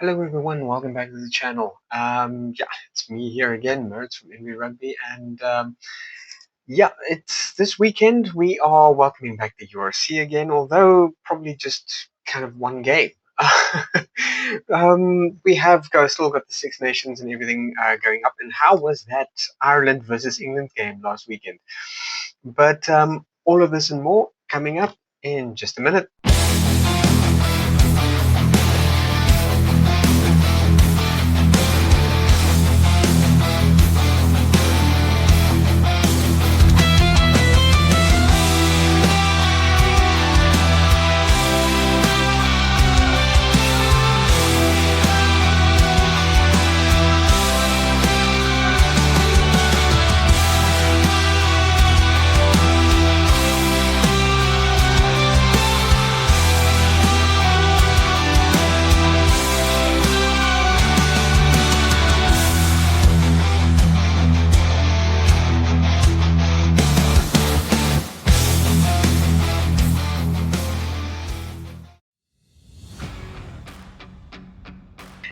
Hello everyone, welcome back to the channel. It's me here again, Mertz from Envy Rugby, and it's this weekend we are welcoming back the URC again, although probably just kind of one game. We have still got the Six Nations and everything going up. And how was that Ireland versus England game last weekend? But all of this and more coming up in just a minute.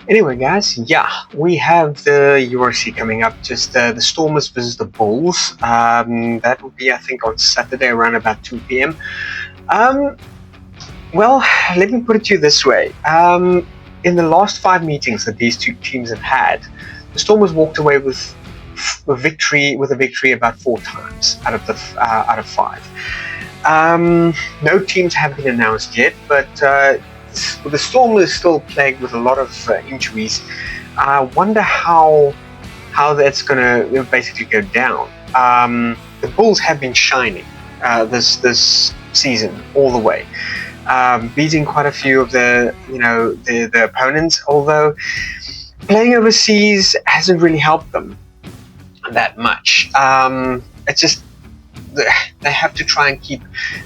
Anyway, guys, we have the URC coming up. Just the Stormers versus the Bulls. That will be, I think, on Saturday around about 2 p.m. Well, let me put it to you this way. In the last 5 meetings that these two teams have had, the Stormers walked away with a victory about 4 times out of 5. No teams have been announced yet, but the Storm is still plagued with a lot of injuries. I wonder how that's going to basically go down. The Bulls have been shining this season all the way, beating quite a few of the opponents. Although playing overseas hasn't really helped them that much. It's just they have to try and keep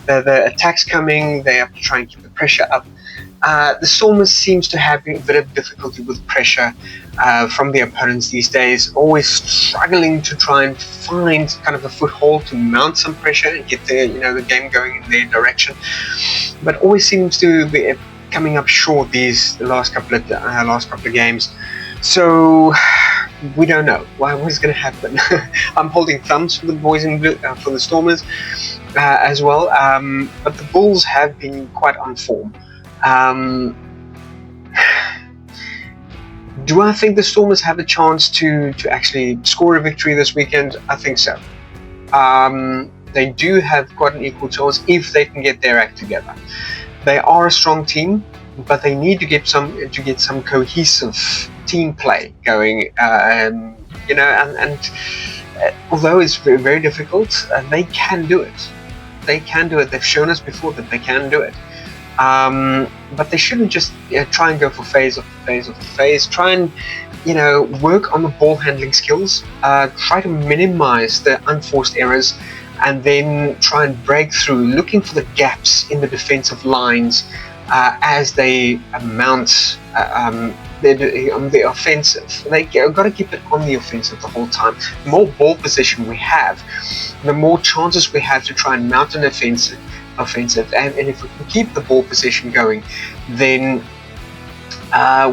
the attacks coming. They have to try and keep the pressure up. The Stormers seems to have a bit of difficulty with pressure from the opponents these days, always struggling to try and find kind of a foothold to mount some pressure and get the game going in their direction, but always seems to be coming up short these last couple of games. So we don't know what's going to happen. I'm holding thumbs for the boys in blue, for the Stormers as well, but the Bulls have been quite on form. Do I think the Stormers have a chance to actually score a victory this weekend? I think so. They do have quite an equal chance if they can get their act together. They are a strong team, but they need to get some cohesive team play going. Although it's very, very difficult, they can do it. They can do it. They've shown us before that they can do it. But they shouldn't just try and go for phase after phase. Try and work on the ball handling skills. Try to minimize the unforced errors, and then try and break through, looking for the gaps in the defensive lines as they mount on the offensive. They got to keep it on the offensive the whole time. The more ball position we have, the more chances we have to try and mount an offensive, and if we can keep the ball position going, then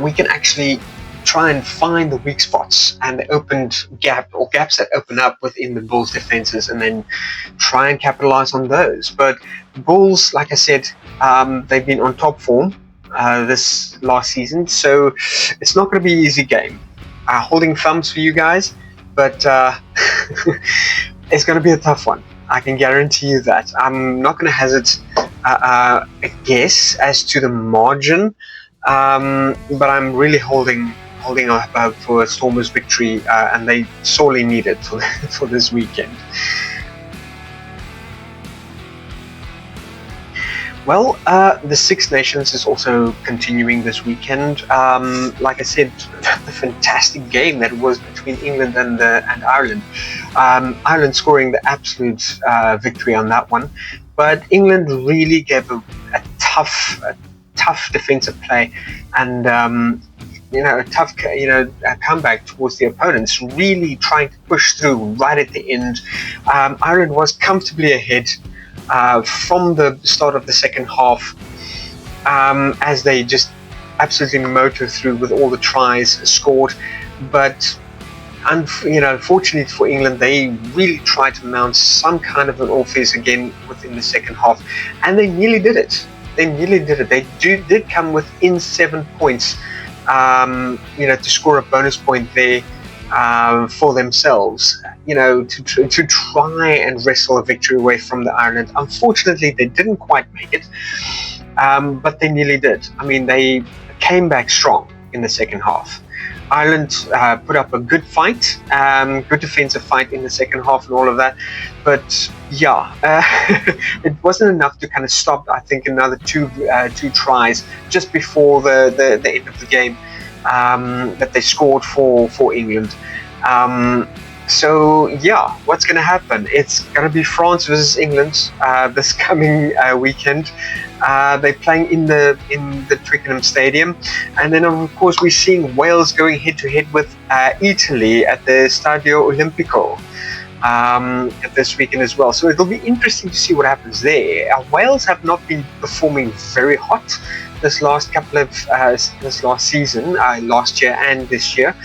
we can actually try and find the weak spots and the opened gaps that open up within the Bulls defenses, and then try and capitalize on those. But Bulls, like I said, they've been on top form this last season, so it's not going to be an easy game. Holding thumbs for you guys, but it's going to be a tough one. I can guarantee you that. I'm not going to hazard a guess as to the margin, but I'm really holding up for a Stormers victory, and they sorely need it for this weekend. Well, the Six Nations is also continuing this weekend. Like I said, the fantastic game that was between England and Ireland. Ireland scoring the absolute victory on that one, but England really gave a tough defensive play, and a tough comeback towards the opponents, really trying to push through right at the end. Ireland was comfortably ahead from the start of the second half, as they just absolutely motor through with all the tries scored, but unfortunately for England, they really tried to mount some kind of an offense again within the second half, and they nearly did it. They did come within 7 points, to score a bonus point there for themselves, to try and wrestle a victory away from the Ireland. Unfortunately, they didn't quite make it, but they nearly did. I mean, they came back strong in the second half. Ireland put up a good fight, good defensive fight in the second half and all of that. But yeah, it wasn't enough to kind of stop, I think, another two tries just before the end of the game that they scored for England. So yeah, what's going to happen? It's going to be France versus England this coming weekend. They're playing in the Twickenham Stadium, and then of course we're seeing Wales going head to head with Italy at the Stadio Olimpico this weekend as well. So it'll be interesting to see what happens there. Wales have not been performing very hot this last season, last year and this year.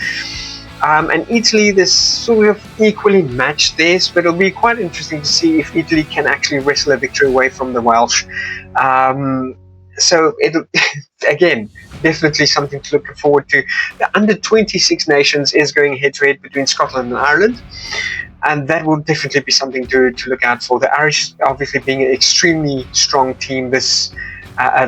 And Italy, there's sort of equally matched this, but it'll be quite interesting to see if Italy can actually wrestle a victory away from the Welsh. So it'll, again, definitely something to look forward to. The under-26 nations is going head-to-head between Scotland and Ireland, and that will definitely be something to look out for. The Irish obviously being an extremely strong team this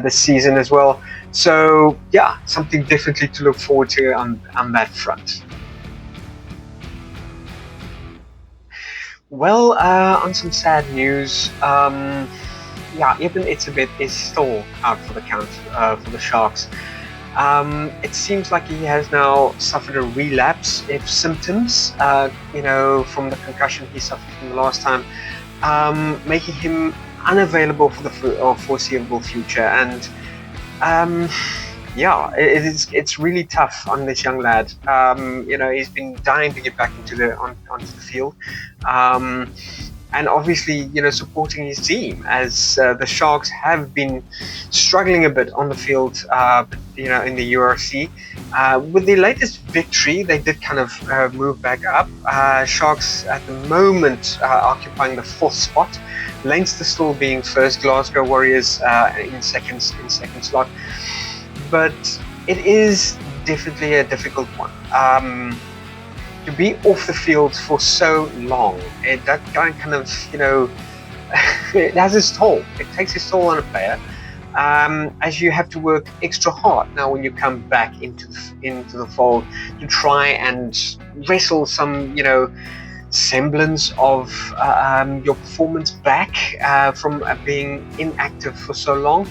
season as well. So yeah, something definitely to look forward to on that front. Well, on some sad news, Eben Mapimpi is still out for the count for the Sharks. It seems like he has now suffered a relapse of symptoms, from the concussion he suffered from the last time, making him unavailable for the foreseeable future. And it's really tough on this young lad. He's been dying to get back onto the field, and obviously, supporting his team as the Sharks have been struggling a bit on the field, in the URC. With the latest victory, they did kind of move back up. Sharks at the moment occupying the 4th spot. Leinster still being first, Glasgow Warriors in second slot. But it is definitely a difficult one. To be off the field for so long, that kind of, it has its toll. It takes its toll on a player, as you have to work extra hard now when you come back into the fold to try and wrestle some, semblance of your performance back from being inactive for so long.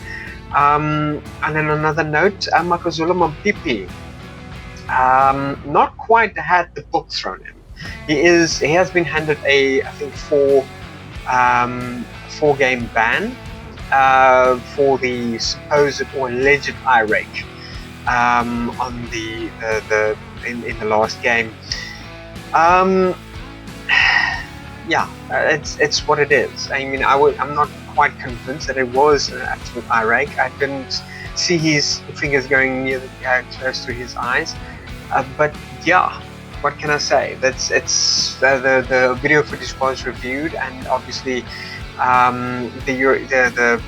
And then another note, Mapimpi, not quite had the book thrown in. He has been handed a, I think, 4-game ban for the supposed or alleged eye rake on in the last game. It's what it is. I mean, I'm not quite convinced that it was an absolute eye rake. I didn't see his fingers going close to his eyes, but yeah, what can I say? It's the video footage was reviewed, and obviously the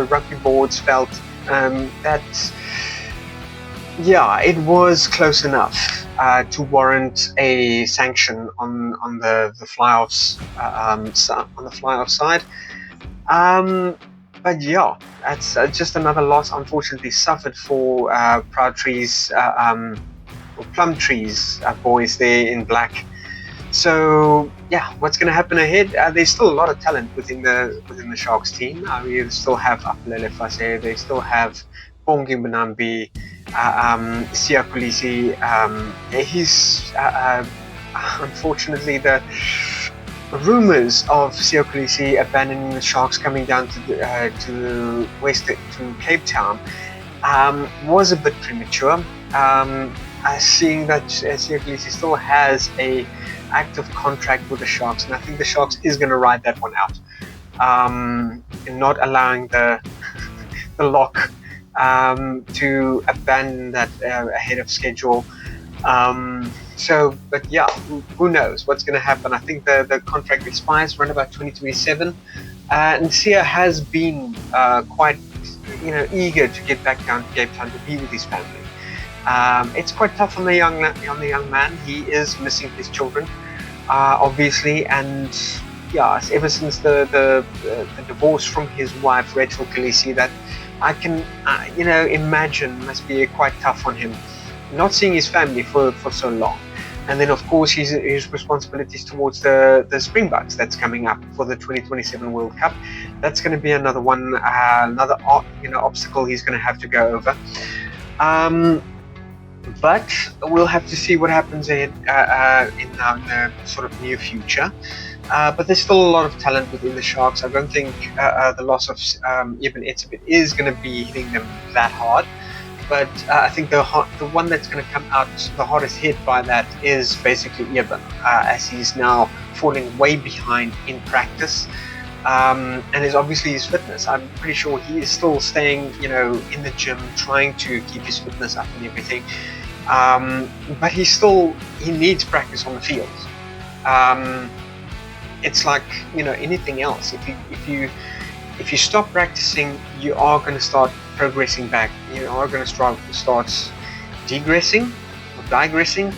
rugby boards felt that it was close enough to warrant a sanction on the fly-offs on the fly-off side. But yeah, that's just another loss, unfortunately, suffered for Proudtree's or Plumtree's boys there in black. So yeah, what's going to happen ahead? There's still a lot of talent within the Sharks team. We still have Apelele Fase, they still have Bongi Mbonambi, Siya Kolisi. He's unfortunately the rumors of Siya Kolisi abandoning the Sharks, coming down to Cape Town, was a bit premature. Seeing that Siya Kolisi still has a active contract with the Sharks, and I think the Sharks is going to ride that one out, in not allowing the lock to abandon that ahead of schedule. But yeah, who knows what's going to happen? I think the contract expires around about 2027. And Sia has been quite, eager to get back down to Cape Town to be with his family. It's quite tough on the young man. He is missing his children, obviously, and yeah, ever since the divorce from his wife Rachel Khaleesi, that I can imagine must be quite tough on him, not seeing his family for so long. And then, of course, his responsibilities towards the Springboks that's coming up for the 2027 World Cup. That's going to be another one, another obstacle he's going to have to go over. But we'll have to see what happens in the sort of near future. But there's still a lot of talent within the Sharks. I don't think the loss of Eben Etzebeth is going to be hitting them that hard. But I think the one that's going to come out the hardest hit by that is basically Eben, as he's now falling way behind in practice. And is obviously his fitness. I'm pretty sure he is still staying, in the gym, trying to keep his fitness up and everything. But he needs practice on the field. It's like anything else. If you stop practicing, you are going to start progressing back. You are going to start degressing or digressing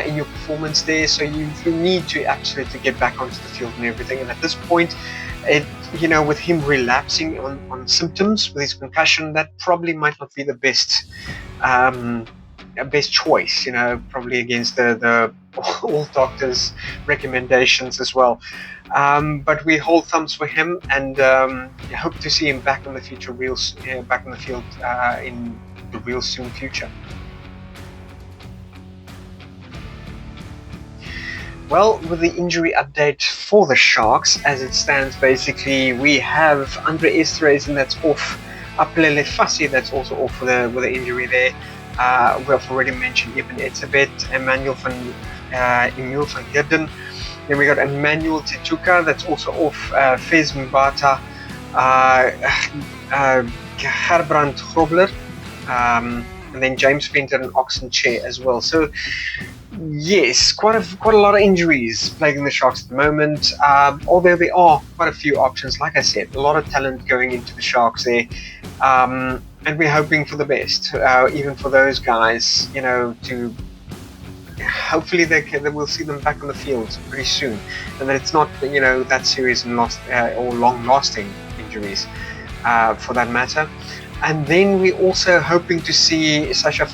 in your performance there. So you need to absolutely get back onto the field and everything. And at this point, with him relapsing on symptoms with his concussion, that probably might not be the best choice. Probably against the all doctors' recommendations as well. But we hold thumbs for him, and hope to see him back on the future, back on the field in the real soon future. Well, with the injury update for the Sharks, as it stands, basically we have Andre Esterhuizen that's off, Apelele Fassi that's also off with the injury there. We have already mentioned Eben Etzebeth, Emmanuel van Heerden. Then we got Emmanuel Tituka that's also off, Fez Mbata, Gerbrand Grobler, and then James Venter and Oxen Chair as well. So yes, quite a lot of injuries plaguing the Sharks at the moment. Although there are quite a few options, like I said, a lot of talent going into the Sharks there. And we're hoping for the best, even for those guys, to hopefully we'll see them back on the field pretty soon, and that it's not that serious and or long-lasting injuries, for that matter. And then we're also hoping to see Sasha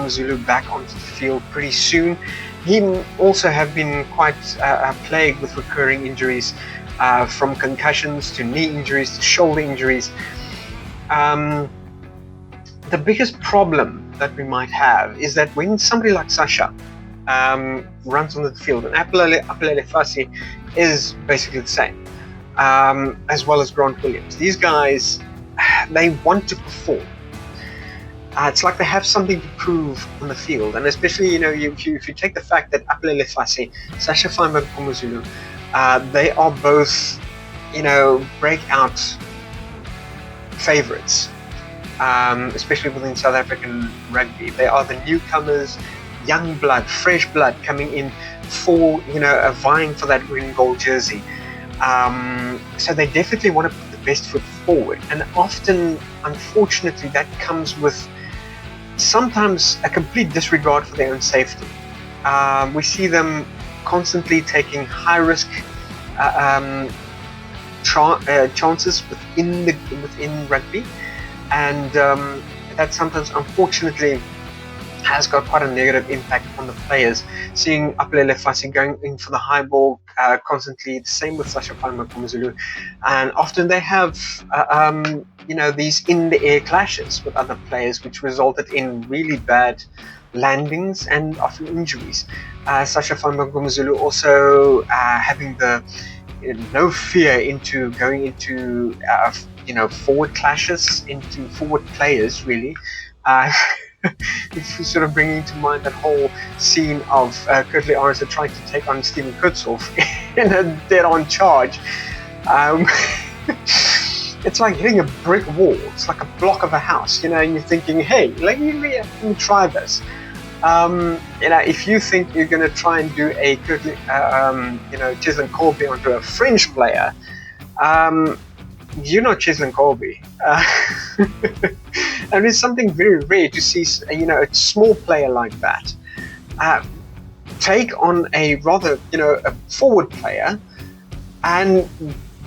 Zulu back onto the field pretty soon. He also have been quite plagued with recurring injuries, from concussions to knee injuries to shoulder injuries. The biggest problem that we might have is that when somebody like Sasha runs on the field, and Apelele Fassi is basically the same, as well as Grant Williams. These guys, they want to perform. It's like they have something to prove on the field, and especially if you take the fact that Apelele Fassi, Sasha Zulu, they are both breakout favorites, especially within South African rugby. They are the newcomers, young blood, fresh blood coming in for vying for that green and gold jersey. So they definitely want to put the best foot forward, and often, unfortunately, that comes with sometimes a complete disregard for their own safety. We see them constantly taking high risk chances within rugby, and that sometimes, unfortunately, has got quite a negative impact on the players. Seeing Apelele Fassi going in for the high ball constantly, the same with Sasha Zulu, and often they have these in the air clashes with other players, which resulted in really bad landings and often injuries. Sasha Zulu also having the no fear into going into forward clashes, into forward players really. It's sort of bringing to mind that whole scene of Kurtley Arnson trying to take on Steven Kutzhoff in a dead-on charge. it's like hitting a brick wall. It's like a block of a house, and you're thinking, hey, let me try this. If you think you're going to try and do a Cheslin Colby onto a French player, you're not Cheslin Colby. And it's something very rare to see, a small player like that take on a rather, a forward player and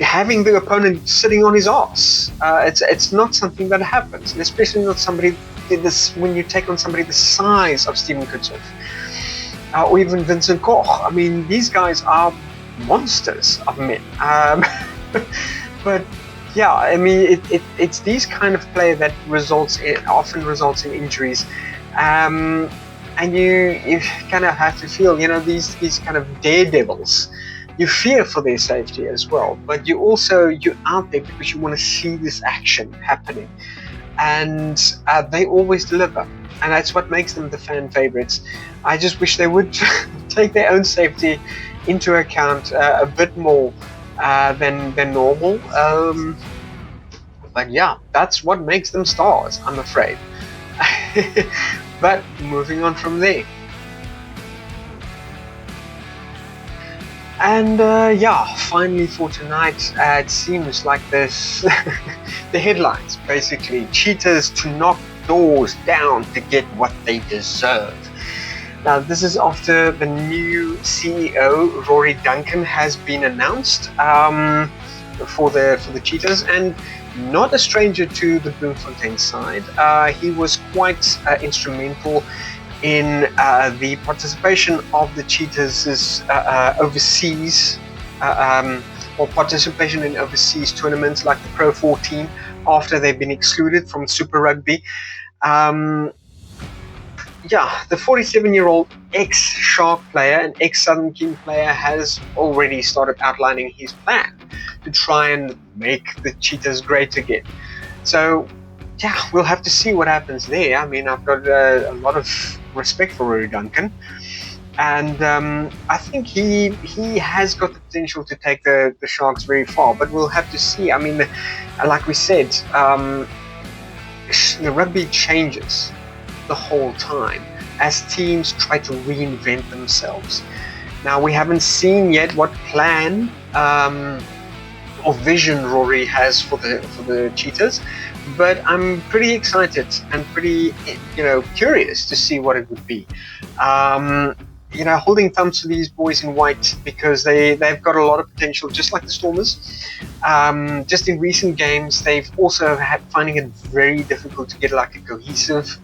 having the opponent sitting on his ass. It's not something that happens, and especially not somebody when you take on somebody the size of Steven Kutzoff or even Vincent Koch. I mean, these guys are monsters of men. But yeah, I mean, it's these kind of play that often results in injuries, and you kind of have to feel, these kind of daredevils. You fear for their safety as well, but you're out there because you want to see this action happening, and they always deliver, and that's what makes them the fan favorites. I just wish they would take their own safety into account a bit more than normal. But yeah, that's what makes them stars, I'm afraid. But moving on from there. And finally for tonight, it seems like this the headlines basically: cheaters to knock doors down to get what they deserve. Now, this is after the new CEO Rory Duncan has been announced for the cheaters, and not a stranger to the Bloemfontein side. He was quite instrumental in the participation of the cheaters' overseas, or participation in overseas tournaments like the Pro 14 after they've been excluded from Super Rugby. The 47-year-old ex-Shark player and ex-Southern King player has already started outlining his plan to try and make the cheaters great again. So we'll have to see what happens there. I mean, I've got a lot of respect for Rory Duncan, and I think he has got the potential to take the Sharks very far, but we'll have to see. I mean, like we said, the rugby changes the whole time as teams try to reinvent themselves. Now, we haven't seen yet what plan or vision Rory has for the cheaters, but I'm pretty excited and pretty curious to see what it would be. Holding thumbs to these boys in white, because they've got a lot of potential, just like the Stormers. Just in recent games, they've also had finding it very difficult to get like a cohesive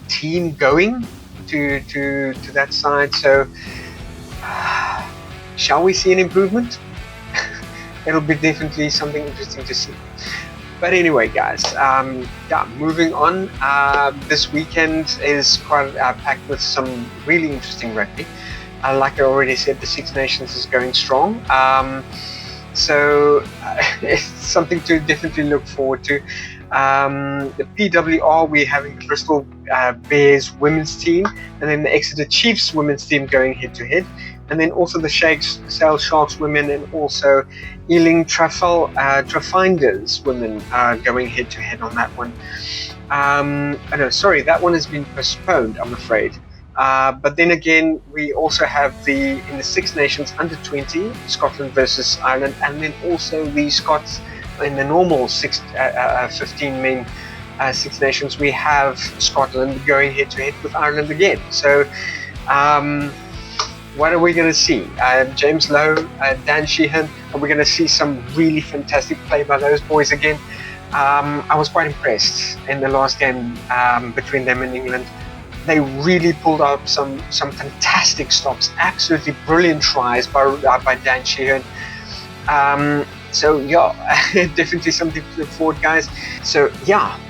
team going to that side. So shall we see an improvement? It'll be definitely something interesting to see. But anyway, guys, moving on. This weekend is quite packed with some really interesting rugby. Like I already said, the Six Nations is going strong. So it's something to definitely look forward to. The PWR, we're having the Bristol Bears women's team, and then the Exeter Chiefs women's team going head-to-head. And then also the Sale Sharks women, and also Ealing Trafinders women going head-to-head on that one. That one has been postponed, I'm afraid. But then again, we also have in the Six Nations under 20, Scotland versus Ireland, and then also the Scots in the normal 15 men Six Nations. We have Scotland going head-to-head with Ireland again. So what are we going to see? James Lowe, Dan Sheehan, and we're going to see some really fantastic play by those boys again. I was quite impressed in the last game between them and England. They really pulled out some fantastic stops, absolutely brilliant tries by Dan Sheehan. Definitely something to look forward, guys. So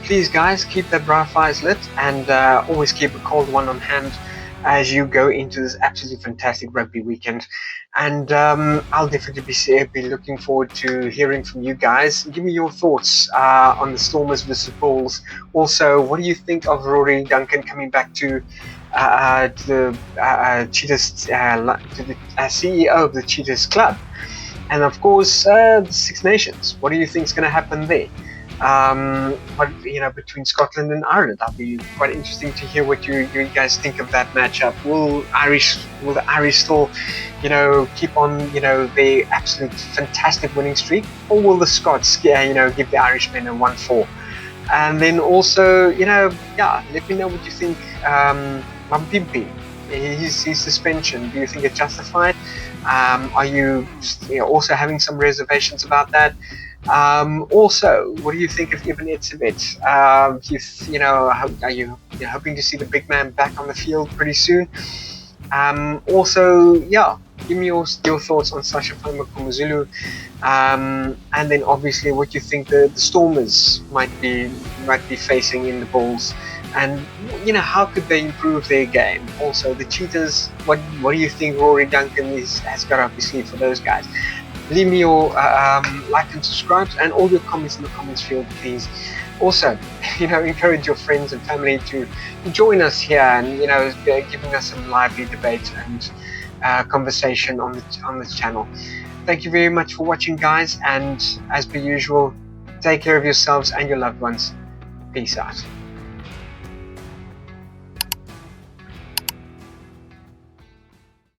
please, guys, keep that bright fires lit, and always keep a cold one on hand as you go into this absolutely fantastic rugby weekend. And I'll definitely be looking forward to hearing from you guys. Give me your thoughts on the Stormers versus Bulls. Also, what do you think of Rory Duncan coming back to the Cheetahs, to the CEO of the Cheetahs Club? And of course, the Six Nations. What do you think is going to happen there? Between Scotland and Ireland, that'll be quite interesting to hear what you guys think of that matchup. Will the Irish still, keep on, their absolute fantastic winning streak, or will the Scots, give the Irishmen a 1-4? And then also, let me know what you think. Mapimpi, his suspension, do you think it's justified? Are you also having some reservations about that? Also, what do you think of Eben and Mapimpi? Are you hoping to see the big man back on the field pretty soon? Give me your thoughts on Sasha Kumazulu, and then obviously what you think the Stormers might be facing in the Bulls, and how could they improve their game? Also, the Cheetahs, what do you think Rory Duncan has got up his sleeve for those guys? Leave me your like and subscribe, and all your comments in the comments field, please. Also, encourage your friends and family to join us here, and giving us some lively debate and conversation on this channel. Thank you very much for watching, guys, and as per usual, take care of yourselves and your loved ones. Peace out.